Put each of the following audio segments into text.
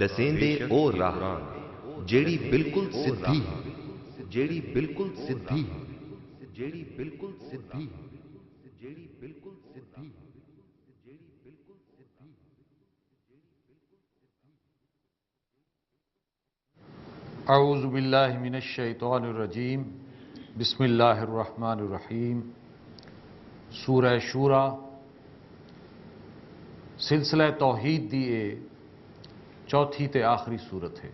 دسیندے او راہ جیڑی بالکل سدھی ہے، جیڑی بالکل سدھی ہے، جیڑی بالکل سدھی ہے، جیڑی بالکل سدھی ہے، جیڑی بالکل سدھی ہے۔ اعوذ باللہ من الشیطان الرجیم، بسم اللہ الرحمن الرحیم۔ سورہ شورا سلسلہ توحید دی اے چوتھی تے آخری صورت ہے،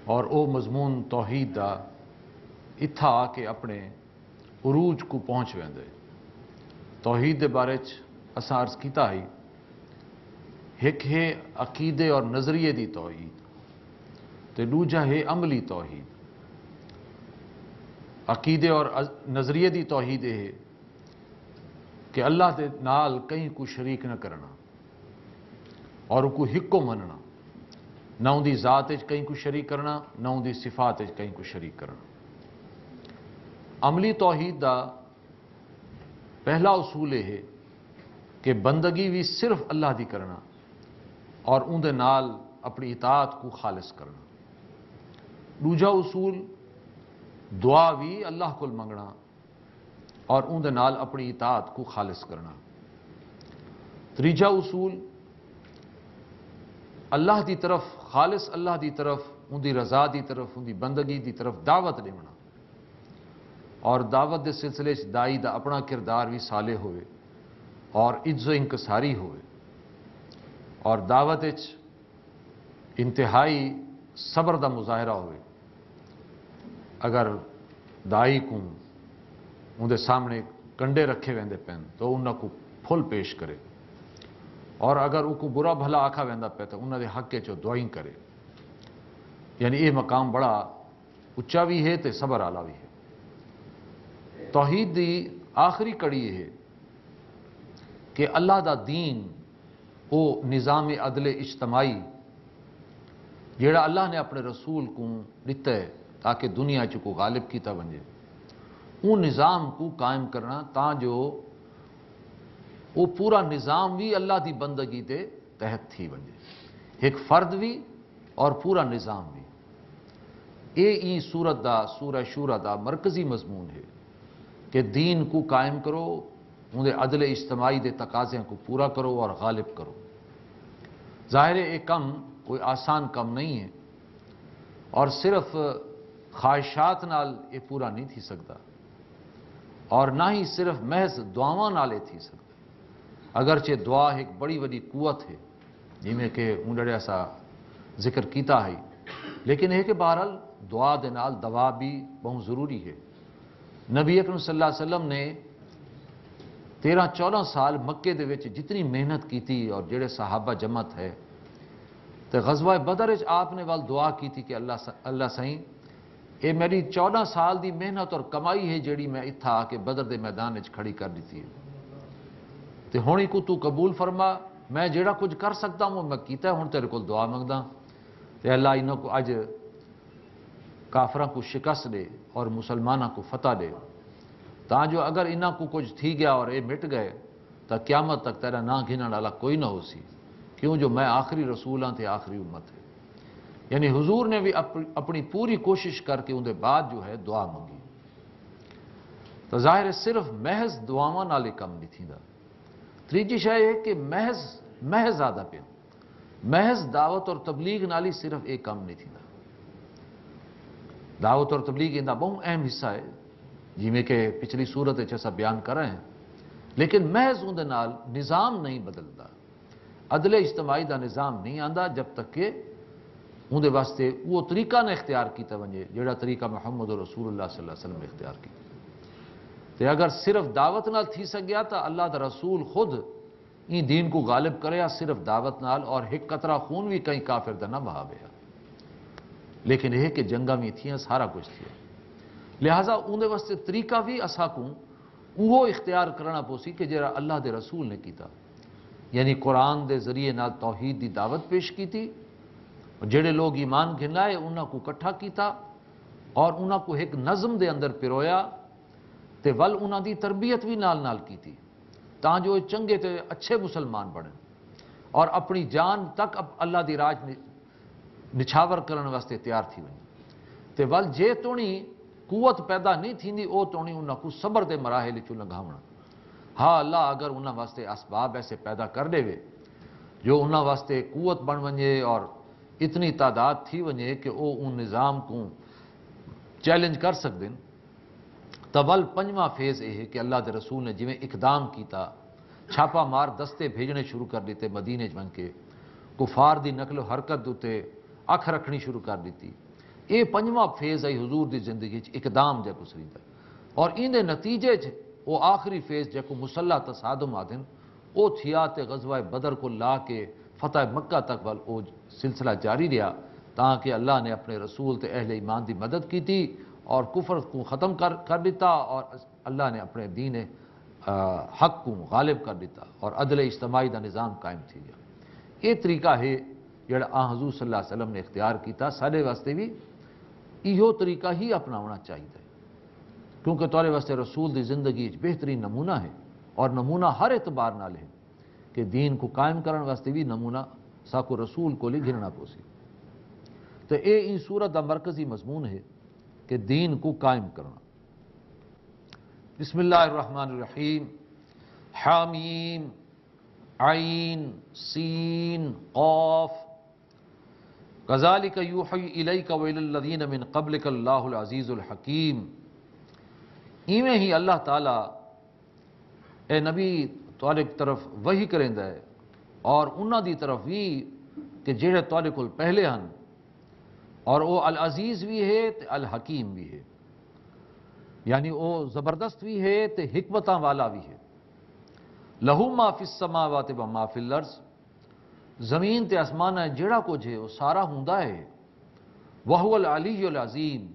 اور او مضمون توحید دا اتھا آ کے اپنے عروج کو پہنچ ویندے۔ توحید دے بارے اساں عرض کیتا ہی ایک ہے عقیدے اور نظریے دی توحید، تے دوجا ہے عملی توحید۔ عقیدے اور نظریے دی توحید ہے کہ اللہ دے نال کہیں کو شریک نہ کرنا اور کو ہکو مننا، نہ ان دی ذات اچ کہیں کو شریک کرنا، نہ ان دی صفات اچ کہیں کو شریک کرنا۔ عملی توحید دا پہلا اصول یہ ہے کہ بندگی بھی صرف اللہ دی کرنا اور ان دے نال اپنی اطاعت کو خالص کرنا۔ دوجا اصول دعا بھی اللہ کو منگنا اور ان دے نال اپنی اطاعت کو خالص کرنا۔ تیجا اصول اللہ دی طرف، خالص اللہ دی طرف، ان دی رضا دی طرف، ان دی بندگی دی طرف دعوت دینا، اور دعوت دے سلسلے دائی دا اپنا کردار بھی صالح ہوئے اور عجز و انکساری ہوئے، اور دعوت انتہائی صبر دا مظاہرہ ہوئے۔ اگر دائی کو ان دے سامنے کنڈے رکھے ویندے پین تو انہاں کو پھل پیش کرے، اور اگر ان کو برا بھلا آکھا ویندا پہ تو انہاں دے حق چو دعائیں کرے۔ یعنی یہ مقام بڑا اچا بھی ہے تے صبر آلا بھی ہے۔ توحید دی آخری کڑی یہ ہے کہ اللہ دا دین او نظام عدل اجتماعی جیڑا اللہ نے اپنے رسول کو دیتا ہے تاکہ دنیا کو غالب کیتا بنجے، وہ نظام کو قائم کرنا تاں جو وہ پورا نظام بھی اللہ دی بندگی دے تحت تھی بنجے، ایک فرد بھی اور پورا نظام بھی۔ ای سورت دا، سورہ شورا دا مرکزی مضمون ہے کہ دین کو قائم کرو، انہیں عدل اجتماعی دے تقاضے کو پورا کرو اور غالب کرو۔ ظاہر ہے یہ کم کوئی آسان کم نہیں ہے، اور صرف خواہشات نال یہ پورا نہیں تھی سکتا، اور نہ ہی صرف محض دعاواں نال یہ تھی سکتا۔ اگرچہ دعا ایک بڑی بڑی قوت ہے جی میں کہ انڈڑے ایسا ذکر کیتا ہے، لیکن ہے کہ بہرحال دعا دے نال دوا بھی بہت ضروری ہے۔ نبی اکرم صلی اللہ علیہ وسلم نے 13-14 سال مکے دے وچ جتنی محنت کی تھی اور جڑے صحابہ جماعت ہے، تو غزوہ بدر آپ نے وال دعا کی تھی کہ اللہ سائیں اے میری 14 سال دی محنت اور کمائی ہے جیڑی میں اتھا آ کے بدر دے میدان وچ کھڑی کر دیتی ہے، تے ہونی کو تو قبول فرما، میں جیڑا کچھ کر سکتا ہوں میں کیتا ہے، ہن تیرے کو دعا منگدا تے اللہ انہوں کو اج کافراں کو شکست دے اور مسلمانوں کو فتح دے، تاں جو اگر انہاں کو کچھ تھی گیا اور اے مٹ گئے تو قیامت تک تیرا نہ گھنن والا کوئی نہ ہو سی، کیوں جو میں آخری رسول ہاں تے آخری امت ہے۔ یعنی حضور نے بھی اپنی پوری کوشش کر کے اندر بعد جو ہے دعا منگی۔ تو ظاہر ہے صرف محض دعاواں نالے کم نہیں تھی دا۔ تیجی شے ہے کہ محض زیادہ پہ محض دعوت اور تبلیغ نالی صرف ایک کم نہیں تھی دا۔ دعوت اور تبلیغ ان دا بہت اہم حصہ ہے جی میں کہ پچھلی صورت ایسا بیان کر رہے ہیں، لیکن محض اندر نال نظام نہیں بدلتا، عدل اجتماعی دا نظام نہیں آندا جب تک کہ اندر واسطے وہ طریقہ نے اختیار کیتا ونجے جڑا طریقہ محمد رسول اللہ صلی اللہ علیہ وسلم نے اختیار کیا۔ تے اگر صرف دعوت نال تھی سکیا تو اللہ دا رسول خود این دین کو غالب کریا صرف دعوت نال، اور ایک قطرہ خون بھی کہیں کافر دا نہ بہا بیا، لیکن یہ کہ جنگاں بھی تھیاں، سارا کچھ تھیا، لہٰذا اندر واسطے طریقہ بھی اسا کو وہ اختیار کرنا پوسی کہ جڑا اللہ دے رسول نے کیتا، یعنی قرآن دے ذریعے نال توحید دی دعوت پیش کی تھی، جڑے لوگ ایمان گھنائے انہاں کو کٹھا کیتا اور انہاں کو ایک نظم دے اندر پیرویا، تے ول انہاں دی تربیت بھی نال نال کی تھی تاں جو چنگے تے اچھے مسلمان بنے۔ اور اپنی جان تک اب اللہ دی راج نچھاور کرنے واسطے تیار تھی ونی تے ول جے توڑی قوت پیدا نہیں تھیندی او توڑی انہاں کو صبر دے مراحل چوں لنگھاونا ہاں اللہ اگر انہاں واسطے اسباب ایسے پیدا کر دے وے جو انہاں واسطے قوت بن ونجے اور اتنی تعداد تھی ونجے کہ او ان نظام کو چیلنج کر سکتے ہیں تو ول پنجواں فیز یہ ہے کہ اللہ دے رسول نے جویں اقدام کیتا چھاپا مار دستے بھیجنے شروع کر دیتے مدینے بن کے کفار دی نقل و حرکت دوتے اکھ رکھنی شروع کر دیتی یہ پنجواں فیز آئی حضور دی زندگی اقدام جے کو سریدا اور ان دے نتیجے وہ آخری فیز جے کو مسلح تصادم آدھن او تھیا تے غزوہ بدر کو لا کے فتح مکہ تک ول او سلسلہ جاری رہا تاکہ اللہ نے اپنے رسول تے اہل ایمان دی مدد کی تھی اور کفر کو ختم کر دیتا اور اللہ نے اپنے دین حق کو غالب کر دیتا اور عدل اجتماعی دا نظام قائم تھی گیا یہ طریقہ ہے جڑا حضور صلی اللہ علیہ وسلم نے اختیار کیتا سارے واسطے بھی ایہو طریقہ ہی اپناونا چاہیے کیونکہ تورے واسطے رسول دی زندگی بہترین نمونہ ہے اور نمونہ ہر اعتبار نال ہے کہ دین کو قائم کرنے واسطے بھی نمونہ ساکو رسول کو لی گھرنا پوسی تو اے ان صورت دا مرکزی مضمون ہے کہ دین کو قائم کرنا بسم اللہ الرحمن الرحیم حامیم عین سین قاف کذالک یوحی الیک وإلی الذین من قبلک اللہ العزیز الحکیم ایویں ہی اللہ تعالیٰ اے نبی تواڈے طرف وحی کریندا ہے اور انہاں دی طرف بھی کہ جڑے تواڈے کول پہلے ہن اور وہ العزیز بھی ہے تے الحکیم بھی ہے یعنی وہ زبردست بھی ہے تے حکمتاں والا بھی ہے لہو ما فی السماوات و ما فی الارض زمین تے آسمان ہے جڑا کچھ ہے وہ سارا ہوندا ہے وہو العلی العظیم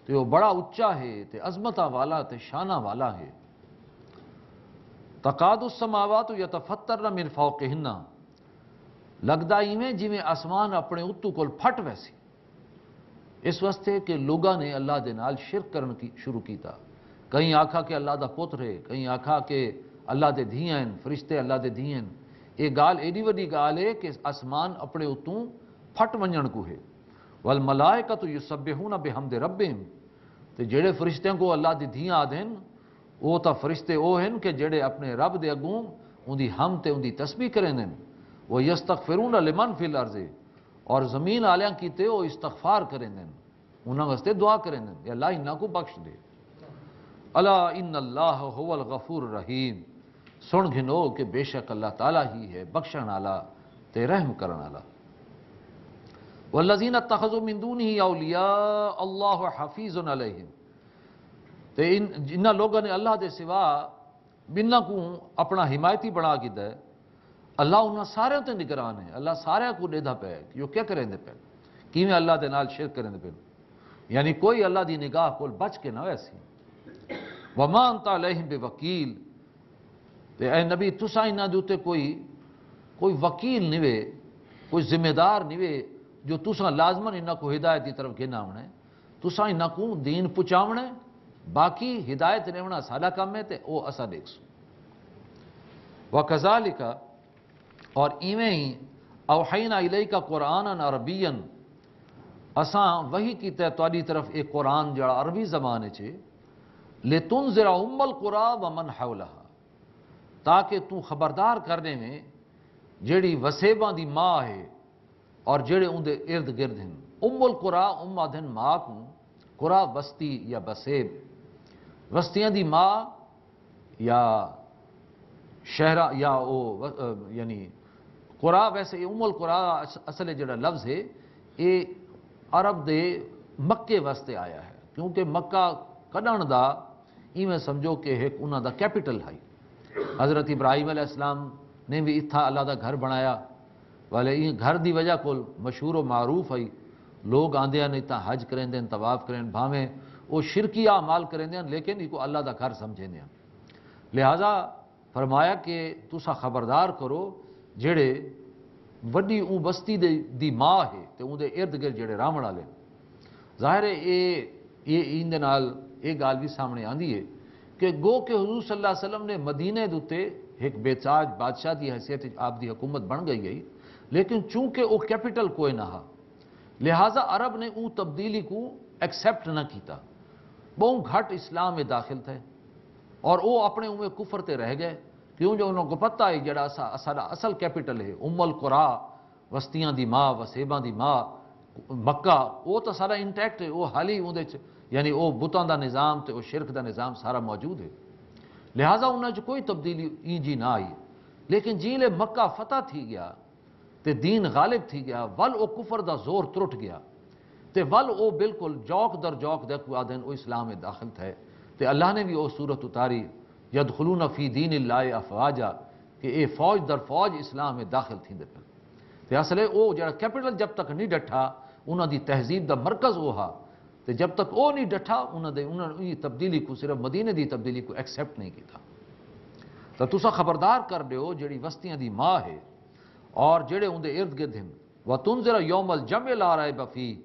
تے وہ بڑا اچا ہے تے عظمتاں والا تے شانہ والا ہے تقاد السماوات یتفطرن من فوقہن لگدا ایویں جویں آسمان اپنے اتو کول پھٹ ویسی اس واسطے کہ لوگاں نے اللہ دے نال شرک کرن کی شروع کیتا کہیں آکھا کہ اللہ دا پتر ہے کہیں آکھا کہ اللہ دے دھیاں ہیں فرشتے اللہ دے دھیاں ہیں یہ گال ایڈی وڈی گال ہے کہ آسمان اپنے اتوں پھٹ ونجن کو ہے والملائکۃ یسبحون بحمد ربہم تے جڑے فرشتیاں کو اللہ دی دھیاں آدھن وہ تا فرشتے او ہیں کہ جڑے اپنے رب دے اگوں ان دی حمد تے ان دی تسبیح کریں وہ یستغفرون لمن فی الارض اور زمین آلیاں کیتے وہ استغفار کریں انہاں واسطے دعا کریں یا اللہ انہاں کو بخش دے الا ان اللہ هو الغفور الرحیم سن گھنو کہ بے شک اللہ تعالیٰ ہی ہے بخشن والا تے رحم کرن والا والذین اتخذوا من دونہ اولیاء اللہ حفیظ علیہم تے جنہ لوگوں نے اللہ دے سوا بنا کو اپنا حمایتی بنا کیتا ہے اللہ انہاں سارے تے نگران ہے اللہ سارے کو ڈیدھا پہ ہے کہ وہ کیا کریں دے پہ کیویں اللہ دے نال شرک کریں دے پہ یعنی کوئی اللہ دی نگاہ کول بچ کے نہ ویسی وما انت علیہم بوکیل تے اے نبی تساں انہاں دے اوتے کوئی وکیل نہیں وے کوئی ذمہ دار نہیں وے جو تساں لازمن انہاں کو ہدایت دی طرف گھنا ہونا ہے تساں انہاں کو دین پہنچاونا ہے باقی ہدایت دینا ساڈا کام ہے تے او اساں دیکھ سو وکذالک اور ایویں ہی اوحینا الیک قرآنا عربیا اساں وہی کیتا ہے تواڈی طرف ایک قرآن جڑا عربی زبانے چ لتنذر ام القری ومن حولها تاکہ تو خبردار کرنے میں جیڑی وسیباں دی ماں ہے اور جڑے اون دے ارد گرد ہیں ام القری ام آدھن ماں کو قرا بستی یا بسیب بستیاں دی ماں یا شہرہ یا او یعنی قرا ویسے ام القری اصل جڑا لفظ ہے یہ عرب دے مکے واسطے آیا ہے کیونکہ مکہ کڈن دا ایویں سمجھو کہ ایک انہاں دا کیپٹل ہے حضرت ابراہیم علیہ السلام نے بھی اتھا اللہ دا گھر بنایا والے یہ گھر دی وجہ کو مشہور و معروف ہے لوگ آندے ہیں تا حج کریں دیں طواف کریں بھاویں وہ شرکی اعمال کریں دیں لیکن یہ کو اللہ دا گھر سمجھیں دیں لہذا فرمایا کہ تسا خبردار کرو جڑے وڈی اون بستی دی ماں ہے تے اون دے ارد گرد جڑے راون والے ظاہر ہے یہ این دے نال یہ گال بھی سامنے آندی ہے کہ گو کہ حضور صلی اللہ علیہ وسلم نے مدینے دوتے ایک بیتاج بادشاہ دی حیثیت آپ دی حکومت بن گئی لیکن چونکہ وہ کیپٹل کوئی نہ ہا لہٰذا عرب نے اون تبدیلی کو ایکسیپٹ نہ کیتا بہت گھٹ اسلام میں داخل تھے اور وہ اپنے اوے کفر تے رہ گئے کیوں جو انہوں کو پتہ ہے جڑا اصل کیپٹل ہے القرا وستیاں دی ماں وسیباں دی ماں مکہ وہ تو سارا انٹیکٹ ہے وہ حالی اون یعنی وہ بتاں دا نظام تے وہ شرک دا نظام سارا موجود ہے لہٰذا انہاں چ کوئی تبدیلی جی نہ آئی لیکن جیلے مکہ فتح تھی گیا تے دین غالب تھی گیا ول او کفر دا زور ترٹ گیا تے ول او بالکل جوک در جوک دے کو آدھن او اسلام میں داخل تھے تے اللہ نے بھی او صورت اتاری یدخلون فی دین اللہ افواجا کہ اے فوج در فوج اسلام میں داخل تھی دے پن تے اصلے او جڑا کیپٹل جب تک نہیں ڈٹھا انہاں دی تہذیب دا مرکز وہ ہا تے جب تک او نہیں ڈٹھا انہاں دی تبدیلی کو صرف مدینے دی تبدیلی کو ایکسیپٹ نہیں کیتا تو تسا خبردار کر دیو جڑی وستیاں دی ماں ہے اور جڑے اندے ارد گرد ہیں وَتُنذِرَ يَوْمَ الْجَمْعِ لَا رَيْبَ فِيهِ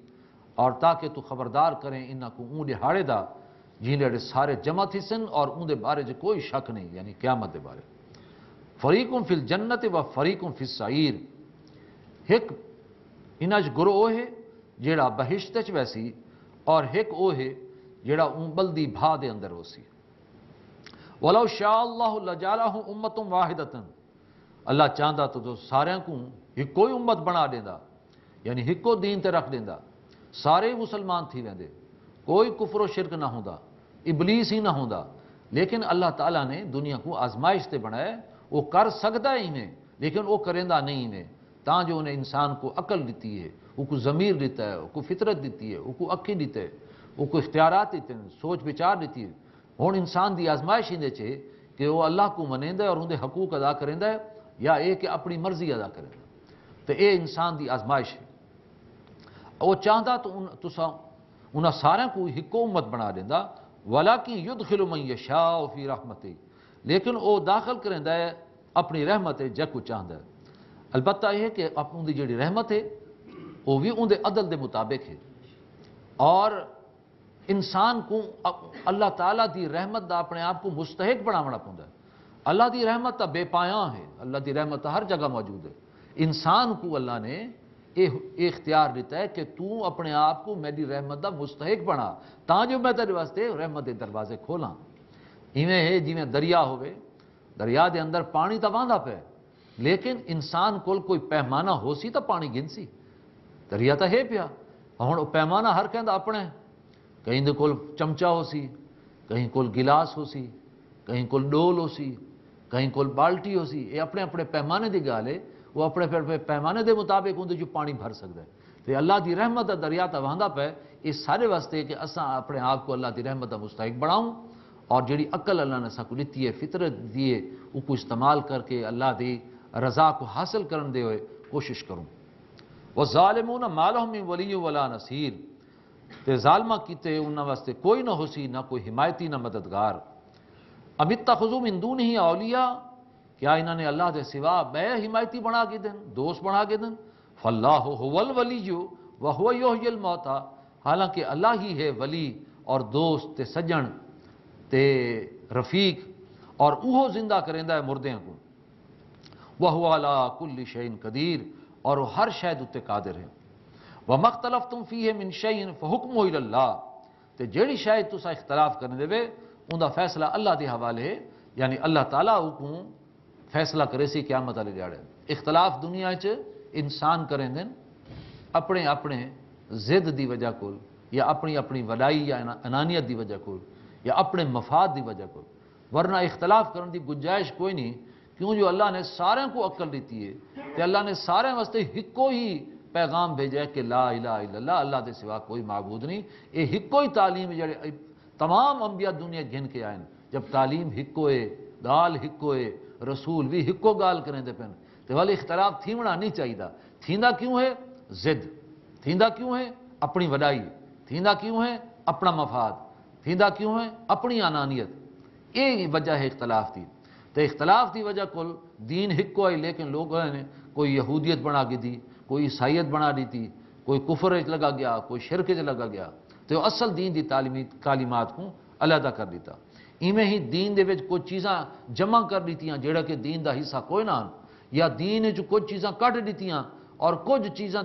اور تاکہ تو خبردار کریں انہاں کو اون دہاڑے دا جنہاں سارے جمع تھی سن اور اون دے بارے جو کوئی شک نہیں یعنی قیامت دے بارے فریقٌ فی الجنت و فریقٌ فی السعیر ایک انہاں گروہ ہے جڑا بہشت وچ ویسی اور ایک او ہے جڑا اون بلدی بھا دے اندر ہوسی وَلَوْ شَاءَ اللَّهُ لَجَعَلَهُمْ أُمَّةً وَاحِدَةً اللہ چاہتا تو سارے کو ایک کوئی امت بنا دینا یعنی ایکو دین تے رکھ دینا سارے مسلمان تھی ویندے کوئی کفر و شرک نہ ہوندا ابلیس ہی نہ ہوندا لیکن اللہ تعالیٰ نے دنیا کو آزمائش تے بنایا وہ کر سکتا ہی میں لیکن وہ کرندہ نہیں میں تاں جو انہیں انسان کو عقل دیتی ہے وہ کو ضمیر دیتا ہے وہ کو فطرت دیتی ہے وہ کو اکھی دیتا ہے وہ کو اختیارات دیتے ہیں سوچ بچار دیتی ہے ہون انسان دی آزمائش ہی دے چھے کہ وہ اللہ کو منیندہ ہے اور اندے حقوق ادا کرندہ ہے یا اے کہ اپنی مرضی ادا کرے تو اے انسان دی آزمائش ہے وہ چاہتا تو انہاں سارے کو ہکو امت بنا دینا وَلَكِنْ يُدْخِلُ مَنْ يَشَاءُ فِي رَحْمَتِهِ لیکن وہ داخل کرندہ ہے اپنی رحمت ہے جگ کو چاہتا ہے البتہ یہ ہے کہ اپنی دی جڑی رحمت ہے وہ بھی اندے عدل دے مطابق ہے اور انسان کو اللہ تعالیٰ دی رحمت دا اپنے آپ کو مستحق بناونا پوندا ہے اللہ دی رحمت تا بے پایاں ہے اللہ دی رحمت تا ہر جگہ موجود ہے انسان کو اللہ نے یہ اختیار دیتا ہے کہ تو اپنے آپ کو میری رحمت دا مستحق بنا تاں جو میں تیرے واسطے رحمت دے دروازے کھولاں ایویں ہے جویں دریا ہوئے دریا دے اندر پانی تا واندا پے لیکن انسان کول کوئی پیمانہ ہو سی تا پانی گن سی دریا تا ہے پیا ہن پیمانہ ہر کہندا اپنے کہیں دے کول چمچا ہو سی کہیں کول گلاس ہو سی کہیں کول ڈول ہو سی کہیں کول بالٹی ہو سی یہ اپنے اپنے پیمانے دی گال ہے وہ اپنے پیمانے دے مطابق اندر جو پانی بھر سکتا ہے تو اللہ دی رحمت دا دریا تا وہاں پہ اس سارے واسطے کہ اساں اپنے آپ کو اللہ دی رحمت دا مستحق بڑھاؤں اور جڑی عقل اللہ نے سا کو دیتی ہے فطرت دیے وہ کو استعمال کر کے اللہ دی رضا کو حاصل کرن دے ہوئے کوشش کروں وَالظَّالِمُونَ مَا لَهُم مِّن وَلِيٍّ وَلَا نَصِيرٍ تے ظالمہ کیتے انہاں واسطے کوئی نہ ہو سی نہ کوئی حمایتی نہ مددگار اب اتخذوا من دونہ اولیاء کیا انہوں نے اللہ دے سوا بے حمایتی بنا کے دن دوست بنا کے دن فاللہ هو الولی وهو یحیی الموتى حالانکہ اللہ ہی ہے ولی اور دوست تے سجن تے رفیق اور اوہو زندہ کریندا ہے مردیاں کو وهو علی کل شیء قدیر اور وہ ہر شے تے قادر ہے وما اختلفتم فیہ من شیء فحکمہ الی اللہ تے جیڑی شے تسا اختلاف کرنے دے ان دا فیصلہ اللہ دے حوالے ہے یعنی اللہ تعالیٰ کو فیصلہ کرے سی قیامت والے دیہڑے اختلاف دنیا چ انسان کریں دن اپنے اپنے ضد دی وجہ کو یا اپنی اپنی وڈائی یا انانیت دی وجہ کو یا اپنے مفاد دی وجہ کو ورنہ اختلاف کرنے دی گنجائش کوئی نہیں کیوں جو اللہ نے سارے کو عقل دیتی ہے کہ اللہ نے سارے واسطے ہکو ہی پیغام بھیجا ہے کہ لا الہ الا اللہ اللہ دے سوا کوئی معبود نہیں یہ ہکو ہی تعلیم جڑے تمام انبیاء دنیا گھن کے آئیں جب تعلیم ہکوئے گال ہکوئے رسول بھی ہکو گال کریں دے پہن تو والی اختلاف تھیمنا نہیں چاہیے تھیندا کیوں ہے زد تھیندا کیوں ہے اپنی وڈائی تھیندا کیوں ہے اپنا مفاد تھیندا کیوں ہے اپنی انانیت یہ وجہ ہے اختلاف دی تو اختلاف دی وجہ کل دین ہکو آئی لیکن لوگوں نے کوئی یہودیت بنا کے دی کوئی عیسائیت بنا دی تھی کوئی کفر لگا گیا کوئی شرک لگا گیا تو اصل دین دی تعلیمات کو علیحدہ کر دیتا ایویں ہی دین دے وچ کچھ چیزاں جمع کر لیتیاں جیڑا کہ دین دا حصہ کوئی نہ، یا دین وچ کچھ چیزاں کٹ دیتیاں اور کچھ چیزاں